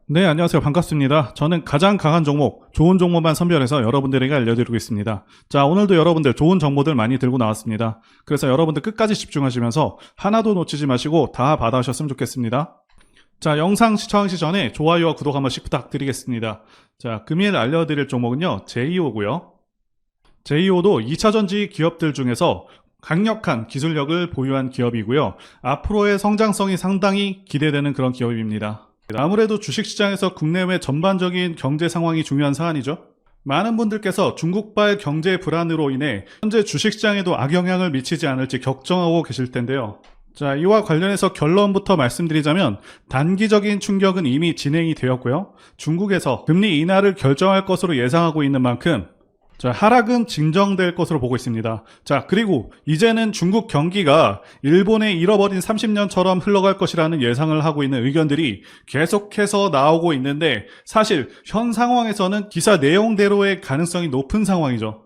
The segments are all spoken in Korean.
네, 안녕하세요. 반갑습니다. 저는 가장 강한 종목, 좋은 종목만 선별해서 여러분들에게 알려드리고 있습니다. 자, 오늘도 여러분들 좋은 정보들 많이 들고 나왔습니다. 그래서 여러분들 끝까지 집중하시면서 하나도 놓치지 마시고 다 받아오셨으면 좋겠습니다. 자, 영상 시청하기 전에 좋아요와 구독 한 번씩 부탁드리겠습니다. 자, 금일 알려드릴 종목은요, 제이오고요. 제이오도 2차전지 기업들 중에서 강력한 기술력을 보유한 기업이고요. 앞으로의 성장성이 상당히 기대되는 그런 기업입니다. 아무래도 주식시장에서 국내외 전반적인 경제 상황이 중요한 사안이죠. 많은 분들께서 중국발 경제 불안으로 인해 현재 주식시장에도 악영향을 미치지 않을지 걱정하고 계실 텐데요. 자, 이와 관련해서 결론부터 말씀드리자면 단기적인 충격은 이미 진행이 되었고요. 중국에서 금리 인하를 결정할 것으로 예상하고 있는 만큼 자, 하락은 진정될 것으로 보고 있습니다. 자, 그리고 이제는 중국 경기가 일본의 잃어버린 30년처럼 흘러갈 것이라는 예상을 하고 있는 의견들이 계속해서 나오고 있는데 사실 현 상황에서는 기사 내용대로의 가능성이 높은 상황이죠.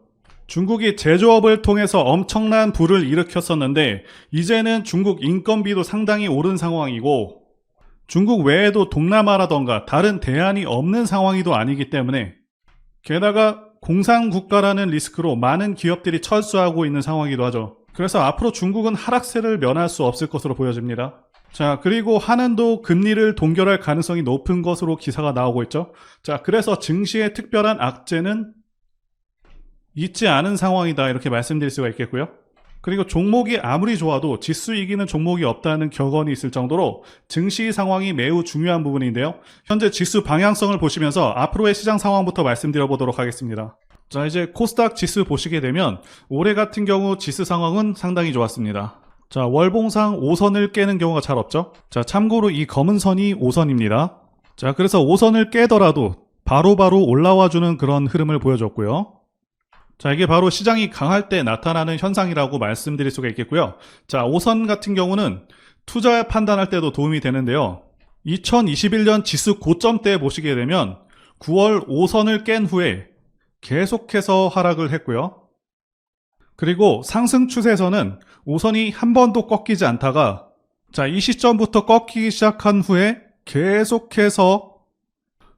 중국이 제조업을 통해서 엄청난 부를 일으켰었는데 이제는 중국 인건비도 상당히 오른 상황이고 중국 외에도 동남아라던가 다른 대안이 없는 상황이도 아니기 때문에 게다가 공산국가라는 리스크로 많은 기업들이 철수하고 있는 상황이기도 하죠. 그래서 앞으로 중국은 하락세를 면할 수 없을 것으로 보여집니다. 자, 그리고 한은도 금리를 동결할 가능성이 높은 것으로 기사가 나오고 있죠. 자, 그래서 증시의 특별한 악재는 있지 않은 상황이다 이렇게 말씀드릴 수가 있겠고요. 그리고 종목이 아무리 좋아도 지수 이기는 종목이 없다는 격언이 있을 정도로 증시 상황이 매우 중요한 부분인데요. 현재 지수 방향성을 보시면서 앞으로의 시장 상황부터 말씀드려 보도록 하겠습니다. 자, 이제 코스닥 지수 보시게 되면 올해 같은 경우 지수 상황은 상당히 좋았습니다. 자, 월봉상 5선을 깨는 경우가 잘 없죠. 자, 참고로 이 검은 선이 5선입니다. 자, 그래서 5선을 깨더라도 바로바로 올라와주는 그런 흐름을 보여줬고요. 자, 이게 바로 시장이 강할 때 나타나는 현상이라고 말씀드릴 수가 있겠고요. 자, 5선 같은 경우는 투자 판단할 때도 도움이 되는데요. 2021년 지수 고점 때 보시게 되면 9월 5선을 깬 후에 계속해서 하락을 했고요. 그리고 상승 추세에서는 5선이 한 번도 꺾이지 않다가 자, 이 시점부터 꺾이기 시작한 후에 계속해서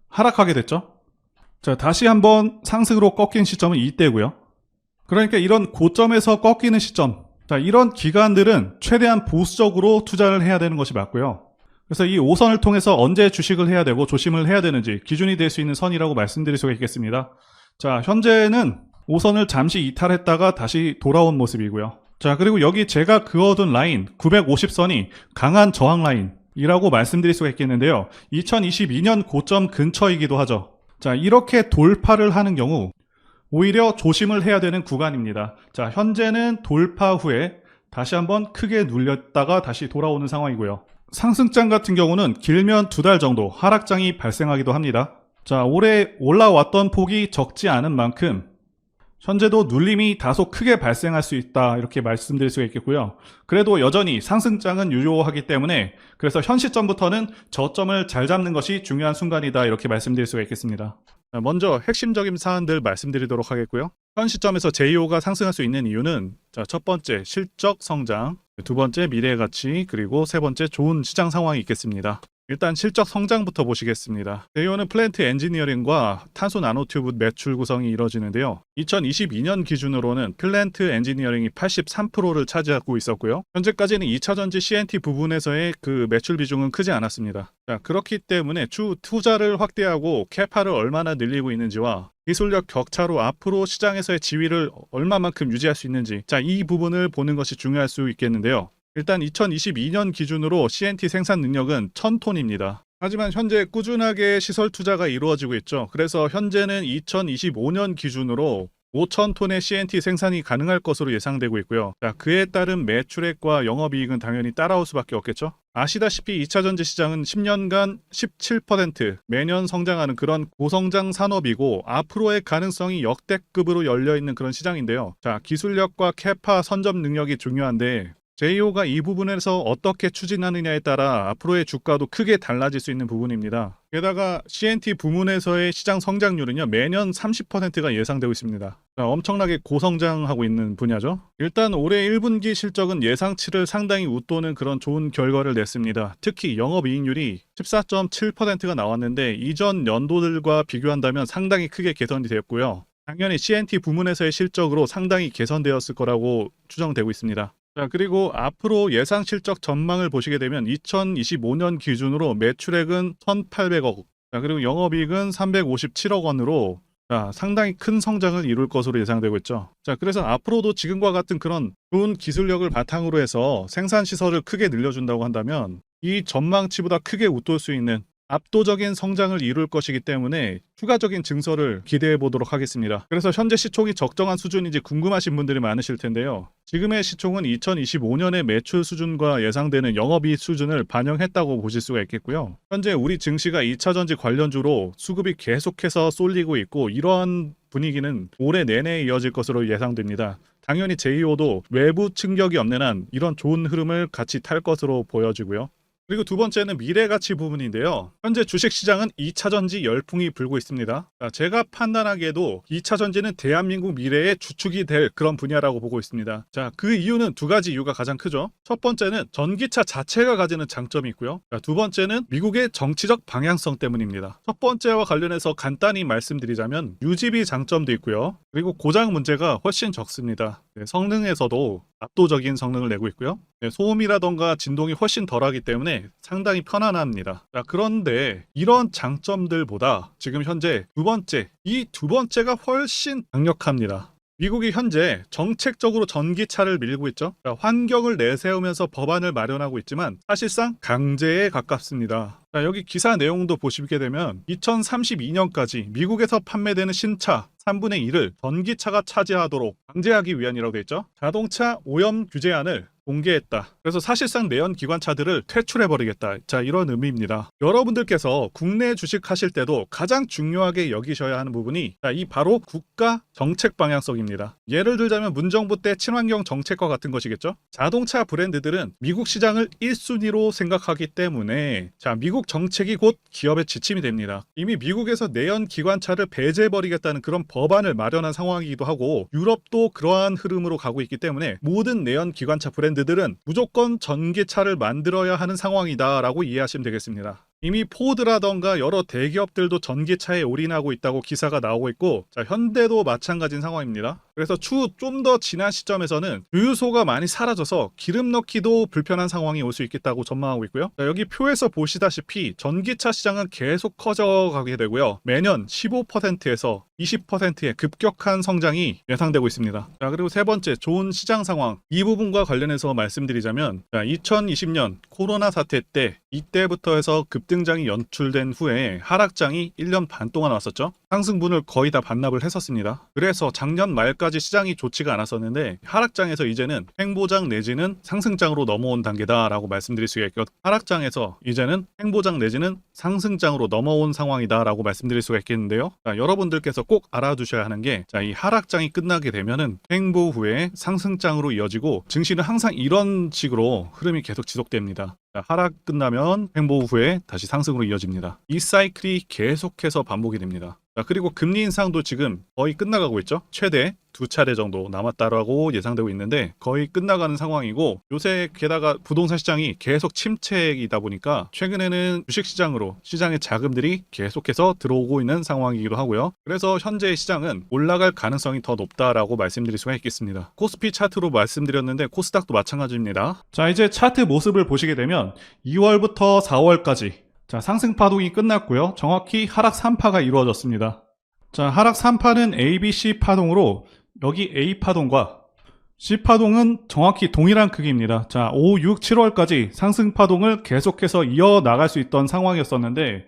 하락하게 됐죠. 자, 다시 한번 상승으로 꺾인 시점은 이때고요. 그러니까 이런 고점에서 꺾이는 시점, 자, 이런 기간들은 최대한 보수적으로 투자를 해야 되는 것이 맞고요. 그래서 이 5선을 통해서 언제 주식을 해야 되고 조심을 해야 되는지 기준이 될 수 있는 선이라고 말씀드릴 수가 있겠습니다. 자, 현재는 5선을 잠시 이탈했다가 다시 돌아온 모습이고요. 자, 그리고 여기 제가 그어둔 라인 950선이 강한 저항 라인이라고 말씀드릴 수가 있겠는데요. 2022년 고점 근처이기도 하죠. 자, 이렇게 돌파를 하는 경우 오히려 조심을 해야 되는 구간입니다. 자, 현재는 돌파 후에 다시 한번 크게 눌렸다가 다시 돌아오는 상황이고요. 상승장 같은 경우는 길면 2달 정도 하락장이 발생하기도 합니다. 자, 올해 올라왔던 폭이 적지 않은 만큼 현재도 눌림이 다소 크게 발생할 수 있다 이렇게 말씀드릴 수가 있겠고요. 그래도 여전히 상승장은 유효하기 때문에 그래서 현 시점부터는 저점을 잘 잡는 것이 중요한 순간이다 이렇게 말씀드릴 수가 있겠습니다. 먼저 핵심적인 사안들 말씀드리도록 하겠고요. 현 시점에서 제이오가 상승할 수 있는 이유는 자, 첫 번째 실적 성장, 두 번째 미래 가치, 그리고 세 번째 좋은 시장 상황이 있겠습니다. 일단 실적 성장부터 보시겠습니다. 제이오는 플랜트 엔지니어링과 탄소 나노튜브 매출 구성이 이루어지는데요. 2022년 기준으로는 플랜트 엔지니어링이 83%를 차지하고 있었고요. 현재까지는 2차전지 CNT 부분에서의 그 매출 비중은 크지 않았습니다. 자, 그렇기 때문에 추후 투자를 확대하고 캐파를 얼마나 늘리고 있는지와 기술력 격차로 앞으로 시장에서의 지위를 얼마만큼 유지할 수 있는지 자, 이 부분을 보는 것이 중요할 수 있겠는데요. 일단 2022년 기준으로 CNT 생산 능력은 1000톤입니다. 하지만 현재 꾸준하게 시설 투자가 이루어지고 있죠. 그래서 현재는 2025년 기준으로 5,000톤의 CNT 생산이 가능할 것으로 예상되고 있고요. 자, 그에 따른 매출액과 영업이익은 당연히 따라올 수밖에 없겠죠. 아시다시피 2차전지 시장은 10년간 17% 매년 성장하는 그런 고성장 산업이고 앞으로의 가능성이 역대급으로 열려있는 그런 시장인데요. 자, 기술력과 캐파 선점 능력이 중요한데 JEO가 이 부분에서 어떻게 추진하느냐에 따라 앞으로의 주가도 크게 달라질 수 있는 부분입니다. 게다가 CNT 부문에서의 시장 성장률은요, 매년 30%가 예상되고 있습니다. 엄청나게 고성장하고 있는 분야죠. 일단 올해 1분기 실적은 예상치를 상당히 웃도는 그런 좋은 결과를 냈습니다. 특히 영업이익률이 14.7%가 나왔는데 이전 연도들과 비교한다면 상당히 크게 개선이 되었고요. 당연히 CNT 부문에서의 실적으로 상당히 개선되었을 거라고 추정되고 있습니다. 자, 그리고 앞으로 예상 실적 전망을 보시게 되면 2025년 기준으로 매출액은 1,800억, 자, 그리고 영업이익은 357억 원으로 상당히 큰 성장을 이룰 것으로 예상되고 있죠. 자, 그래서 앞으로도 지금과 같은 그런 좋은 기술력을 바탕으로 해서 생산 시설을 크게 늘려준다고 한다면 이 전망치보다 크게 웃돌 수 있는 압도적인 성장을 이룰 것이기 때문에 추가적인 증서를 기대해 보도록 하겠습니다. 그래서 현재 시총이 적정한 수준인지 궁금하신 분들이 많으실 텐데요. 지금의 시총은 2025년의 매출 수준과 예상되는 영업이익 수준을 반영했다고 보실 수가 있겠고요. 현재 우리 증시가 2차전지 관련주로 수급이 계속해서 쏠리고 있고 이러한 분위기는 올해 내내 이어질 것으로 예상됩니다. 당연히 JEO도 외부 충격이 없는 한 이런 좋은 흐름을 같이 탈 것으로 보여지고요. 그리고 두 번째는 미래가치 부분인데요. 현재 주식시장은 2차전지 열풍이 불고 있습니다. 제가 판단하기에도 2차전지는 대한민국 미래의 주축이 될 그런 분야라고 보고 있습니다. 자, 그 이유는 두 가지 이유가 가장 크죠. 첫 번째는 전기차 자체가 가지는 장점이 있고요. 두 번째는 미국의 정치적 방향성 때문입니다. 첫 번째와 관련해서 간단히 말씀드리자면 유지비 장점도 있고요. 그리고 고장 문제가 훨씬 적습니다. 성능에서도 압도적인 성능을 내고 있고요. 소음이라던가 진동이 훨씬 덜하기 때문에 상당히 편안합니다. 자, 그런데 이런 장점들보다 지금 현재 이 두 번째가 훨씬 강력합니다. 미국이 현재 정책적으로 전기차를 밀고 있죠. 자, 환경을 내세우면서 법안을 마련하고 있지만 사실상 강제에 가깝습니다. 자, 여기 기사 내용도 보시게 되면 2032년까지 미국에서 판매되는 신차 3분의 1을 전기차가 차지하도록 강제하기 위함이라고 되어 있죠. 자동차 오염 규제안을 공개했다. 그래서 사실상 내연 기관차들을 퇴출해버리겠다. 자, 이런 의미입니다. 여러분들께서 국내 주식하실 때도 가장 중요하게 여기셔야 하는 부분이 이 바로 국가 정책 방향성입니다. 예를 들자면 문정부 때 친환경 정책과 같은 것이겠죠. 자동차 브랜드들은 미국 시장을 1순위로 생각하기 때문에 미국 정책이 곧 기업의 지침이 됩니다. 이미 미국에서 내연 기관차를 배제해버리겠다는 그런 법안을 마련한 상황이기도 하고 유럽도 그러한 흐름으로 가고 있기 때문에 모든 내연 기관차 브랜드들은 무조건 전기차를 만들어야 하는 상황이다라고 이해하시면 되겠습니다. 이미 포드라던가 여러 대기업들도 전기차에 올인하고 있다고 기사가 나오고 있고 현대도 마찬가지인 상황입니다. 그래서 추후 좀 더 지난 시점에서는 주유소가 많이 사라져서 기름 넣기도 불편한 상황이 올 수 있겠다고 전망하고 있고요. 여기 표에서 보시다시피 전기차 시장은 계속 커져가게 되고요. 매년 15%에서 20%의 급격한 성장이 예상되고 있습니다. 그리고 세 번째, 좋은 시장 상황. 이 부분과 관련해서 말씀드리자면 2020년 코로나 사태 때 이때부터 해서 급등장이 연출된 후에 하락장이 1년 반 동안 왔었죠. 상승분을 거의 다 반납을 했었습니다. 그래서 작년 말까지 시장이 좋지가 않았었는데 하락장에서 이제는 횡보장 내지는 상승장으로 넘어온 단계다라고 말씀드릴 수가 있고 하락장에서 이제는 횡보장 내지는 상승장으로 넘어온 상황이다라고 말씀드릴 수가 있겠는데요. 여러분들께서 꼭 알아두셔야 하는 게 이 하락장이 끝나게 되면은 횡보 후에 상승장으로 이어지고 증시는 항상 이런 식으로 흐름이 계속 지속됩니다. 하락 끝나면 횡보 후에 다시 상승으로 이어집니다. 이 사이클이 계속해서 반복이 됩니다. 그리고 금리 인상도 지금 거의 끝나가고 있죠. 최대 2차례 정도 남았다라고 예상되고 있는데 거의 끝나가는 상황이고 요새 게다가 부동산 시장이 계속 침체이다 보니까 최근에는 주식시장으로 시장의 자금들이 계속해서 들어오고 있는 상황이기도 하고요. 그래서 현재 시장은 올라갈 가능성이 더 높다라고 말씀드릴 수가 있겠습니다. 코스피 차트로 말씀드렸는데 코스닥도 마찬가지입니다. 자, 이제 차트 모습을 보시게 되면 2월부터 4월까지 상승 파동이 끝났고요. 정확히 하락 3파가 이루어졌습니다. 하락 3파는 A, B, C 파동으로 여기 A 파동과 C 파동은 정확히 동일한 크기입니다. 5, 6, 7월까지 상승 파동을 계속해서 이어나갈 수 있던 상황이었었는데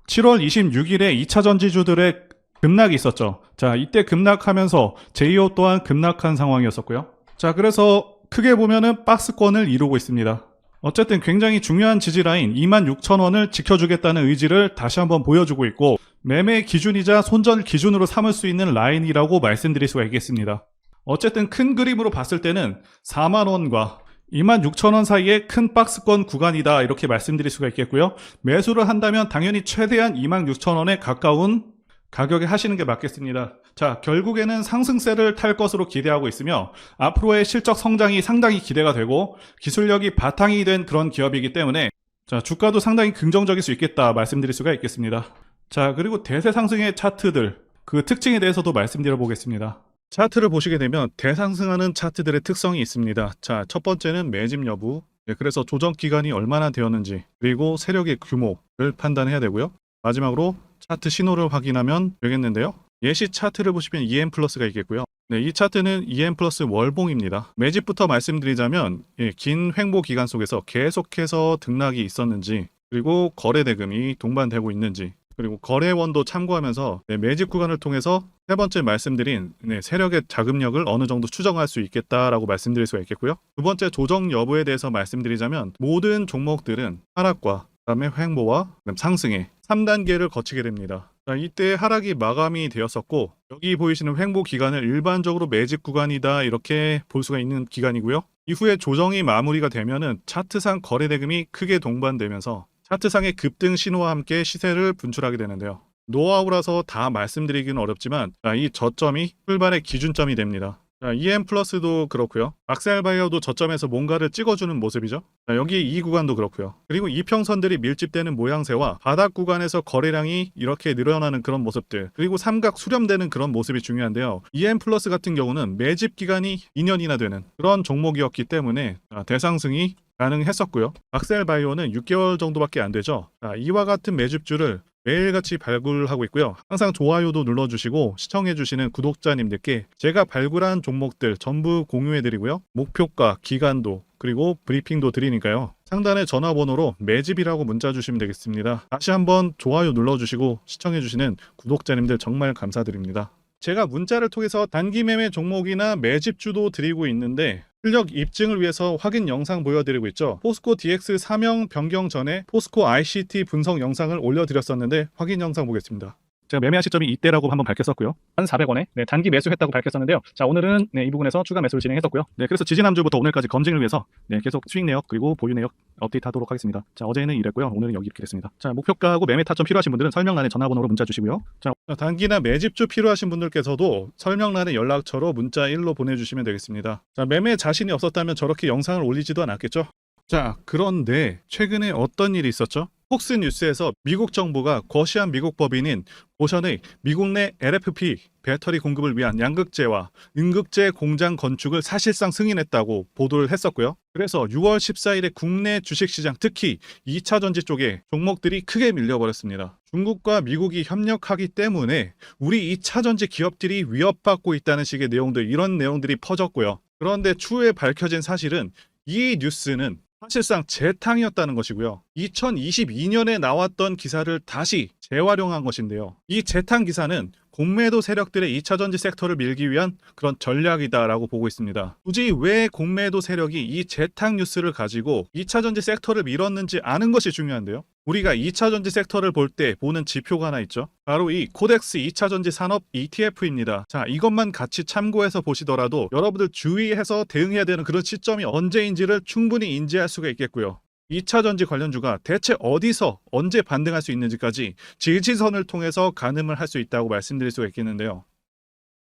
7월 26일에 2차 전지주들의 급락이 있었죠. 이때 급락하면서 JEO 또한 급락한 상황이었었고요. 그래서 크게 보면은 박스권을 이루고 있습니다. 어쨌든 굉장히 중요한 지지라인 26,000원을 지켜주겠다는 의지를 다시 한번 보여주고 있고 매매 기준이자 손절 기준으로 삼을 수 있는 라인이라고 말씀드릴 수가 있겠습니다. 어쨌든 큰 그림으로 봤을 때는 4만원과 26,000원 사이의 큰 박스권 구간이다 이렇게 말씀드릴 수가 있겠고요. 매수를 한다면 당연히 최대한 26,000원에 가까운 가격에 하시는 게 맞겠습니다. 자, 결국에는 상승세를 탈 것으로 기대하고 있으며 앞으로의 실적 성장이 상당히 기대가 되고 기술력이 바탕이 된 그런 기업이기 때문에 자, 주가도 상당히 긍정적일 수 있겠다 말씀드릴 수가 있겠습니다. 자, 그리고 대세 상승의 차트들 그 특징에 대해서도 말씀드려 보겠습니다. 차트를 보시게 되면 대상승하는 차트들의 특성이 있습니다. 자, 첫 번째는 매집 여부, 그래서 조정 기간이 얼마나 되었는지, 그리고 세력의 규모를 판단해야 되고요. 마지막으로 차트 신호를 확인하면 되겠는데요. 예시 차트를 보시면 EM 플러스가 있겠고요. 네, 이 차트는 EM 플러스 월봉입니다. 매집부터 말씀드리자면 긴 횡보 기간 속에서 계속해서 등락이 있었는지, 그리고 거래 대금이 동반되고 있는지, 그리고 거래원도 참고하면서 매집 구간을 통해서 세 번째 말씀드린 세력의 자금력을 어느 정도 추정할 수 있겠다라고 말씀드릴 수가 있겠고요. 두 번째 조정 여부에 대해서 말씀드리자면 모든 종목들은 하락과 그다음에 횡보와 그다음 상승의 3단계를 거치게 됩니다. 자, 이때 하락이 마감이 되었었고 여기 보이시는 횡보 기간을 일반적으로 매집 구간이다 이렇게 볼 수가 있는 기간이고요. 이후에 조정이 마무리가 되면은 차트상 거래 대금이 크게 동반되면서 차트상의 급등 신호와 함께 시세를 분출하게 되는데요. 노하우라서 다 말씀드리기는 어렵지만 이 저점이 출발의 기준점이 됩니다. 자, EM 플러스도 그렇고요. 악셀바이어도 저점에서 뭔가를 찍어주는 모습이죠. 자, 여기 이 구간도 그렇고요. 그리고 이평선들이 밀집되는 모양새와 바닥 구간에서 거래량이 이렇게 늘어나는 그런 모습들, 그리고 삼각 수렴되는 그런 모습이 중요한데요. EM 플러스 같은 경우는 매집 기간이 2년이나 되는 그런 종목이었기 때문에 대상승이 가능했었고요. 악셀바이오는 6개월 정도밖에 안 되죠. 자, 이와 같은 매집주를 매일같이 발굴하고 있고요. 항상 좋아요도 눌러주시고 시청해주시는 구독자님들께 제가 발굴한 종목들 전부 공유해드리고요. 목표가, 기간도 그리고 브리핑도 드리니까요. 상단의 전화번호로 매집이라고 문자 주시면 되겠습니다. 다시 한번 좋아요 눌러주시고 시청해주시는 구독자님들 정말 감사드립니다. 제가 문자를 통해서 단기 매매 종목이나 매집주도 드리고 있는데 실력 입증을 위해서 확인 영상 보여드리고 있죠. 포스코 DX 사명 변경 전에 포스코 ICT 분석 영상을 올려드렸었는데 확인 영상 보겠습니다. 제가 매매한 시점이 이때라고 한번 밝혔었고요. 1,400원에 단기 매수했다고 밝혔었는데요. 자, 오늘은 이 부분에서 추가 매수를 진행했었고요. 그래서 지지난주부터 오늘까지 검증을 위해서 계속 수익 내역 그리고 보유 내역 업데이트하도록 하겠습니다. 자, 어제는 이랬고요. 오늘은 여기 이렇게 됐습니다. 자, 목표가하고 매매 타점 필요하신 분들은 설명란에 전화번호로 문자 주시고요. 자, 단기나 매집주 필요하신 분들께서도 설명란에 연락처로 문자 1로 보내주시면 되겠습니다. 자, 매매 자신이 없었다면 저렇게 영상을 올리지도 않았겠죠. 자, 그런데 최근에 어떤 일이 있었죠? 폭스뉴스에서 미국 정부가 거시한 미국 법인인 고션의 미국 내 LFP 배터리 공급을 위한 양극재와 음극재 공장 건축을 사실상 승인했다고 보도를 했었고요. 그래서 6월 14일에 국내 주식시장 특히 2차전지 쪽에 종목들이 크게 밀려버렸습니다. 중국과 미국이 협력하기 때문에 우리 2차전지 기업들이 위협받고 있다는 식의 내용들, 이런 내용들이 퍼졌고요. 그런데 추후에 밝혀진 사실은 이 뉴스는 사실상 재탕이었다는 것이고요. 2022년에 나왔던 기사를 다시 재활용한 것인데요. 이 재탕 기사는 공매도 세력들의 2차전지 섹터를 밀기 위한 그런 전략이다라고 보고 있습니다. 굳이 왜 공매도 세력이 이 재탕 뉴스를 가지고 2차전지 섹터를 밀었는지 아는 것이 중요한데요. 우리가 2차전지 섹터를 볼 때 보는 지표가 하나 있죠. 바로 이 코덱스 2차전지 산업 ETF입니다. 자, 이것만 같이 참고해서 보시더라도 여러분들 주의해서 대응해야 되는 그런 시점이 언제인지를 충분히 인지할 수가 있겠고요. 2차전지 관련주가 대체 어디서 언제 반등할 수 있는지까지 지지선을 통해서 가늠을 할 수 있다고 말씀드릴 수가 있겠는데요.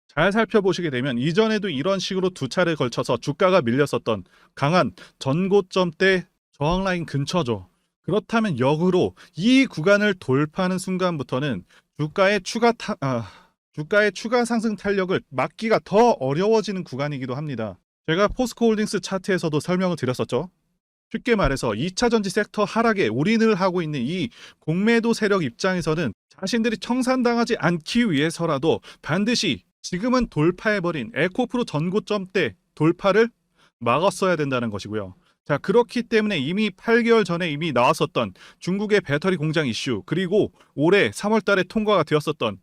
잘 살펴보시게 되면 이전에도 이런 식으로 두 차례 걸쳐서 주가가 밀렸었던 강한 전고점대 저항라인 근처죠. 그렇다면 역으로 이 구간을 돌파하는 순간부터는 주가의 추가 상승 탄력을 막기가 더 어려워지는 구간이기도 합니다. 제가 포스코홀딩스 차트에서도 설명을 드렸었죠. 쉽게 말해서 2차전지 섹터 하락에 올인을 하고 있는 이 공매도 세력 입장에서는 자신들이 청산당하지 않기 위해서라도 반드시 지금은 돌파해버린 에코프로 전고점대 돌파를 막았어야 된다는 것이고요. 자, 그렇기 때문에 이미 8개월 전에 이미 나왔었던 중국의 배터리 공장 이슈, 그리고 올해 3월 달에 통과가 되었었던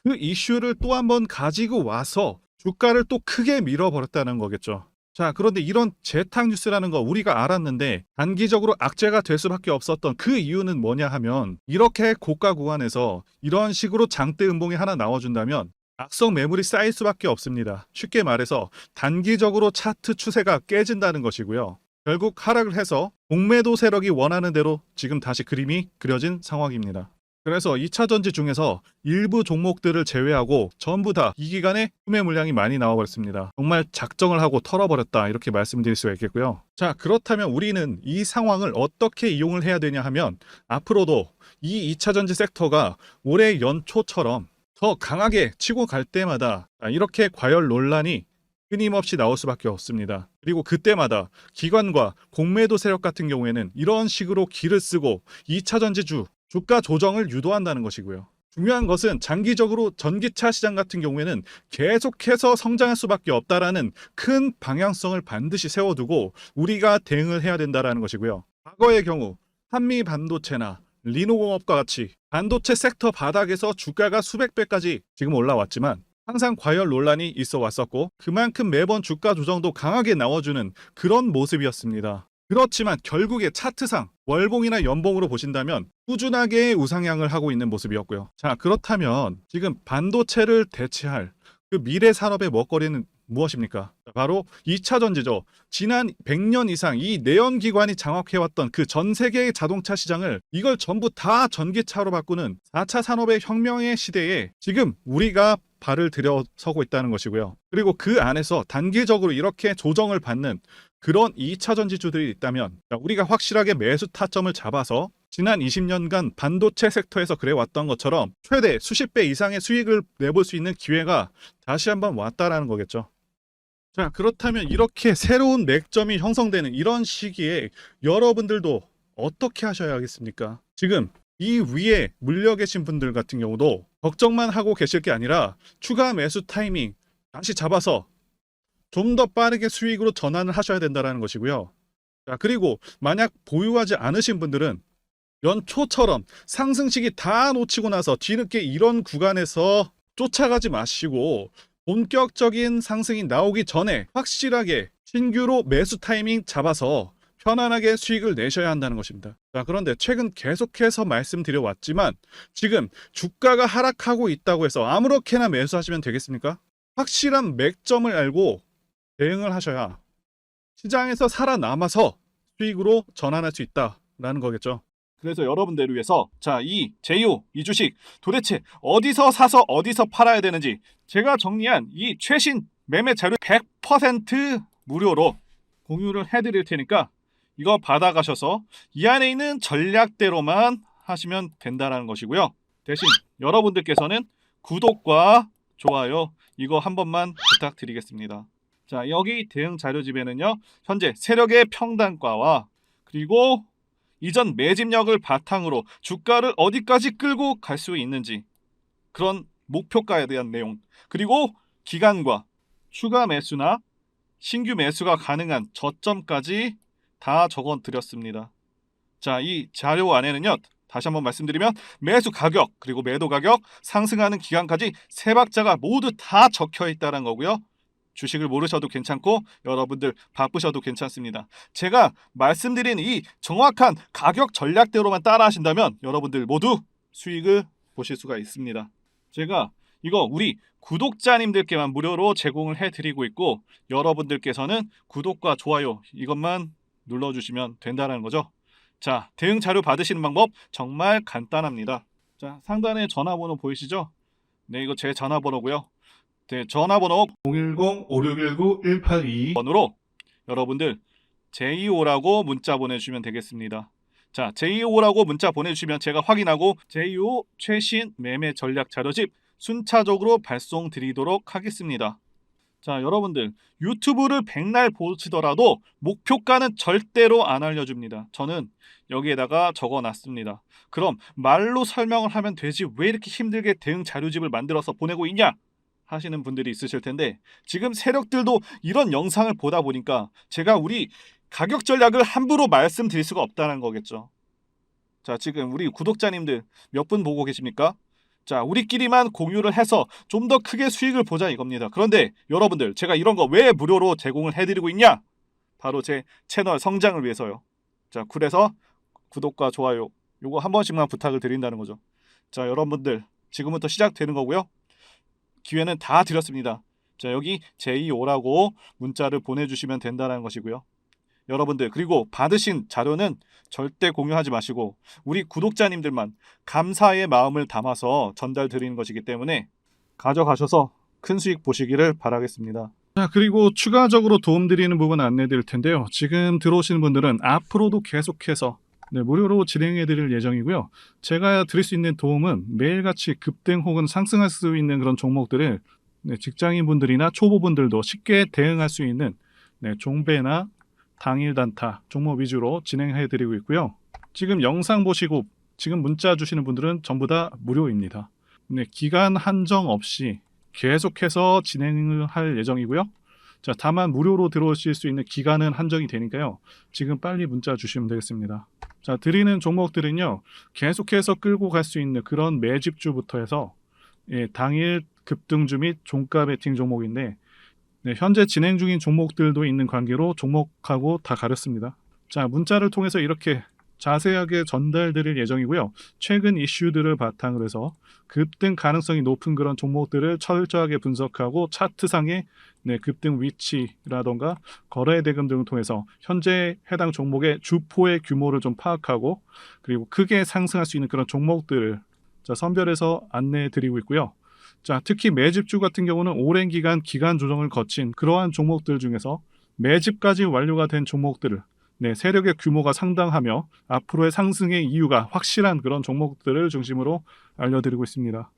그 이슈를 또 한번 가지고 와서 주가를 또 크게 밀어버렸다는 거겠죠. 자, 그런데 이런 재탕 뉴스라는 거 우리가 알았는데 단기적으로 악재가 될 수밖에 없었던 그 이유는 뭐냐 하면 이렇게 고가 구간에서 이런 식으로 장대 음봉이 하나 나와준다면 악성 매물이 쌓일 수밖에 없습니다. 쉽게 말해서 단기적으로 차트 추세가 깨진다는 것이고요. 결국 하락을 해서 공매도 세력이 원하는 대로 지금 다시 그림이 그려진 상황입니다. 그래서 2차 전지 중에서 일부 종목들을 제외하고 전부 다 이 기간에 구매 물량이 많이 나와버렸습니다. 정말 작정을 하고 털어버렸다, 이렇게 말씀드릴 수가 있겠고요. 자, 그렇다면 우리는 이 상황을 어떻게 이용을 해야 되냐 하면, 앞으로도 이 2차 전지 섹터가 올해 연초처럼 더 강하게 치고 갈 때마다 이렇게 과열 논란이 끊임없이 나올 수밖에 없습니다. 그리고 그때마다 기관과 공매도 세력 같은 경우에는 이런 식으로 기를 쓰고 2차 전지주 주가 조정을 유도한다는 것이고요. 중요한 것은 장기적으로 전기차 시장 같은 경우에는 계속해서 성장할 수밖에 없다라는 큰 방향성을 반드시 세워두고 우리가 대응을 해야 된다는 것이고요. 과거의 경우 한미 반도체나 리노공업과 같이 반도체 섹터 바닥에서 주가가 수백 배까지 지금 올라왔지만 항상 과열 논란이 있어 왔었고, 그만큼 매번 주가 조정도 강하게 나와주는 그런 모습이었습니다. 그렇지만 결국에 차트상 월봉이나 연봉으로 보신다면 꾸준하게 우상향을 하고 있는 모습이었고요. 자, 그렇다면 지금 반도체를 대체할 그 미래 산업의 먹거리는 무엇입니까? 바로 2차 전지죠. 지난 100년 이상 이 내연기관이 장악해왔던 그 전 세계의 자동차 시장을, 이걸 전부 다 전기차로 바꾸는 4차 산업의 혁명의 시대에 지금 우리가 발을 들여서고 있다는 것이고요. 그리고 그 안에서 단기적으로 이렇게 조정을 받는 그런 2차 전지주들이 있다면 우리가 확실하게 매수 타점을 잡아서 지난 20년간 반도체 섹터에서 그래왔던 것처럼 최대 수십 배 이상의 수익을 내볼 수 있는 기회가 다시 한번 왔다라는 거겠죠. 자, 그렇다면 이렇게 새로운 맥점이 형성되는 이런 시기에 여러분들도 어떻게 하셔야 하겠습니까? 지금 이 위에 물려 계신 분들 같은 경우도 걱정만 하고 계실 게 아니라 추가 매수 타이밍 다시 잡아서 좀 더 빠르게 수익으로 전환을 하셔야 된다는 것이고요. 자, 그리고 만약 보유하지 않으신 분들은 연초처럼 상승 시기 다 놓치고 나서 뒤늦게 이런 구간에서 쫓아가지 마시고 본격적인 상승이 나오기 전에 확실하게 신규로 매수 타이밍 잡아서 편안하게 수익을 내셔야 한다는 것입니다. 자, 그런데 최근 계속해서 말씀드려왔지만 지금 주가가 하락하고 있다고 해서 아무렇게나 매수하시면 되겠습니까? 확실한 맥점을 알고 대응을 하셔야 시장에서 살아남아서 수익으로 전환할 수 있다라는 거겠죠. 그래서 여러분들을 위해서 이 제이오 이 주식 도대체 어디서 사서 어디서 팔아야 되는지 제가 정리한 이 최신 매매 자료 100% 무료로 공유를 해드릴 테니까 이거 받아가셔서 이 안에 있는 전략대로만 하시면 된다는 것이고요. 대신 여러분들께서는 구독과 좋아요 이거 한 번만 부탁드리겠습니다. 자, 여기 대응 자료집에는요, 현재 세력의 평단가와 그리고 이전 매집력을 바탕으로 주가를 어디까지 끌고 갈 수 있는지 그런 목표가에 대한 내용, 그리고 기간과 추가 매수나 신규 매수가 가능한 저점까지 다 적어 드렸습니다. 자, 이 자료 안에는요, 다시 한번 말씀드리면 매수 가격 그리고 매도 가격, 상승하는 기간까지 세 박자가 모두 다 적혀 있다는 거고요. 주식을 모르셔도 괜찮고 여러분들 바쁘셔도 괜찮습니다. 제가 말씀드린 이 정확한 가격 전략대로만 따라 하신다면 여러분들 모두 수익을 보실 수가 있습니다. 제가 이거 우리 구독자님들께만 무료로 제공을 해드리고 있고 여러분들께서는 구독과 좋아요 이것만 눌러주시면 된다는 거죠. 자, 대응 자료 받으시는 방법 정말 간단합니다. 자, 상단에 전화번호 보이시죠? 네, 이거 제 전화번호고요. 네, 전화번호 010-5619-1822 번으로 여러분들 JEO라고 문자 보내주시면 되겠습니다. 자, JEO라고 문자 보내주시면 제가 확인하고 JEO 최신 매매 전략 자료집 순차적으로 발송 드리도록 하겠습니다. 자, 여러분들 유튜브를 백날 보시더라도 목표가는 절대로 안 알려줍니다. 저는 여기에다가 적어놨습니다. 그럼 말로 설명을 하면 되지 왜 이렇게 힘들게 대응 자료집을 만들어서 보내고 있냐 하시는 분들이 있으실 텐데, 지금 세력들도 이런 영상을 보다 보니까 제가 우리 가격 전략을 함부로 말씀드릴 수가 없다는 거겠죠. 자, 지금 우리 구독자님들 몇 분 보고 계십니까? 자, 우리끼리만 공유를 해서 좀 더 크게 수익을 보자 이겁니다. 그런데 여러분들, 제가 이런 거 왜 무료로 제공을 해드리고 있냐? 바로 제 채널 성장을 위해서요. 자, 그래서 구독과 좋아요 요거 한 번씩만 부탁을 드린다는 거죠. 자, 여러분들 지금부터 시작되는 거고요. 기회는 다 드렸습니다. 자, 여기 JEO라고 문자를 보내주시면 된다는 것이고요. 여러분들, 그리고 받으신 자료는 절대 공유하지 마시고 우리 구독자님들만 감사의 마음을 담아서 전달 드리는 것이기 때문에 가져가셔서 큰 수익 보시기를 바라겠습니다. 자, 그리고 추가적으로 도움드리는 부분 안내 드릴 텐데요. 지금 들어오시는 분들은 앞으로도 계속해서 무료로 진행해 드릴 예정이고요. 제가 드릴 수 있는 도움은 매일같이 급등 혹은 상승할 수 있는 그런 종목들을 직장인분들이나 초보분들도 쉽게 대응할 수 있는 종배나 당일 단타 종목 위주로 진행해 드리고 있고요. 지금 영상 보시고 지금 문자 주시는 분들은 전부 다 무료입니다. 기간 한정 없이 계속해서 진행을 할 예정이고요. 자, 다만 무료로 들어오실 수 있는 기간은 한정이 되니까요. 지금 빨리 문자 주시면 되겠습니다. 자, 드리는 종목들은요. 계속해서 끌고 갈 수 있는 그런 매집주부터 해서 당일 급등주 및 종가 베팅 종목인데 현재 진행 중인 종목들도 있는 관계로 종목하고 다 가렸습니다. 자, 문자를 통해서 이렇게 자세하게 전달드릴 예정이고요. 최근 이슈들을 바탕으로 해서 급등 가능성이 높은 그런 종목들을 철저하게 분석하고 차트상의 급등 위치라던가 거래 대금 등을 통해서 현재 해당 종목의 주포의 규모를 좀 파악하고 그리고 크게 상승할 수 있는 그런 종목들을 선별해서 안내해 드리고 있고요. 자, 특히 매집주 같은 경우는 오랜 기간 조정을 거친 그러한 종목들 중에서 매집까지 완료가 된 종목들을 세력의 규모가 상당하며 앞으로의 상승의 이유가 확실한 그런 종목들을 중심으로 알려드리고 있습니다.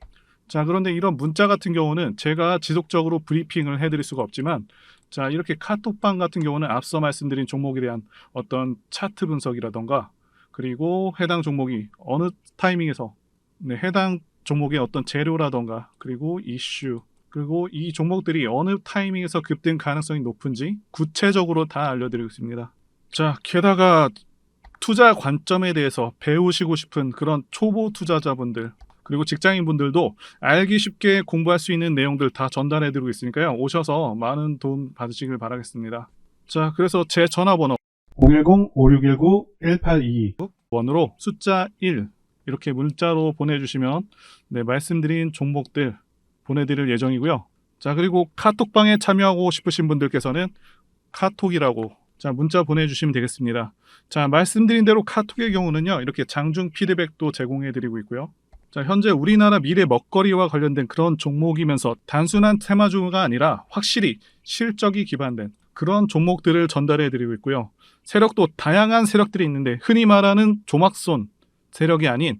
자, 그런데 이런 문자 같은 경우는 제가 지속적으로 브리핑을 해드릴 수가 없지만 자, 이렇게 카톡방 같은 경우는 앞서 말씀드린 종목에 대한 어떤 차트 분석이라던가 그리고 해당 종목이 어느 타이밍에서 해당 종목의 어떤 재료라던가 그리고 이슈 그리고 이 종목들이 어느 타이밍에서 급등 가능성이 높은지 구체적으로 다 알려드리고 있습니다. 자, 게다가 투자 관점에 대해서 배우시고 싶은 그런 초보 투자자분들 그리고 직장인분들도 알기 쉽게 공부할 수 있는 내용들 다 전달해드리고 있으니까요. 오셔서 많은 도움 받으시길 바라겠습니다. 자, 그래서 제 전화번호 010-5619-1822번으로 숫자 1 이렇게 문자로 보내주시면 말씀드린 종목들 보내드릴 예정이고요. 자, 그리고 카톡방에 참여하고 싶으신 분들께서는 카톡이라고 문자 보내주시면 되겠습니다. 자, 말씀드린 대로 카톡의 경우는요. 이렇게 장중 피드백도 제공해드리고 있고요. 자, 현재 우리나라 미래 먹거리와 관련된 그런 종목이면서 단순한 테마주가 아니라 확실히 실적이 기반된 그런 종목들을 전달해드리고 있고요. 세력도 다양한 세력들이 있는데 흔히 말하는 조막손 세력이 아닌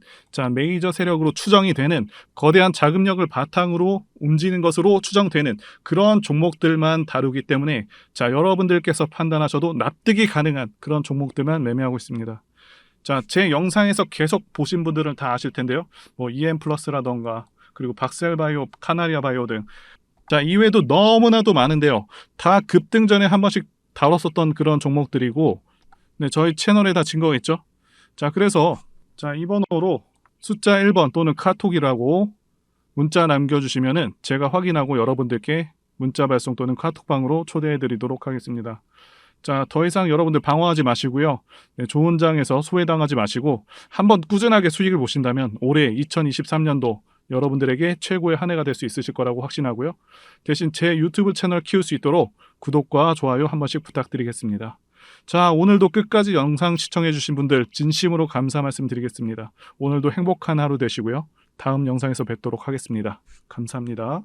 메이저 세력으로 추정이 되는 거대한 자금력을 바탕으로 움직이는 것으로 추정되는 그런 종목들만 다루기 때문에 여러분들께서 판단하셔도 납득이 가능한 그런 종목들만 매매하고 있습니다. 자, 제 영상에서 계속 보신 분들은 다 아실 텐데요. EM플러스라던가 그리고 박셀바이오, 카나리아바이오 등 이외에도 너무나도 많은데요. 다 급등 전에 한 번씩 다뤘었던 그런 종목들이고 저희 채널에 다 증거가 있죠. 자, 그래서 이 번호로 숫자 1번 또는 카톡이라고 문자 남겨주시면은 제가 확인하고 여러분들께 문자 발송 또는 카톡방으로 초대해 드리도록 하겠습니다. 자, 더 이상 여러분들 방황하지 마시고요. 좋은 장에서 소외당하지 마시고 한번 꾸준하게 수익을 보신다면 올해 2023년도 여러분들에게 최고의 한 해가 될 수 있으실 거라고 확신하고요. 대신 제 유튜브 채널 키울 수 있도록 구독과 좋아요 한 번씩 부탁드리겠습니다. 자, 오늘도 끝까지 영상 시청해주신 분들 진심으로 감사 말씀드리겠습니다. 오늘도 행복한 하루 되시고요. 다음 영상에서 뵙도록 하겠습니다. 감사합니다.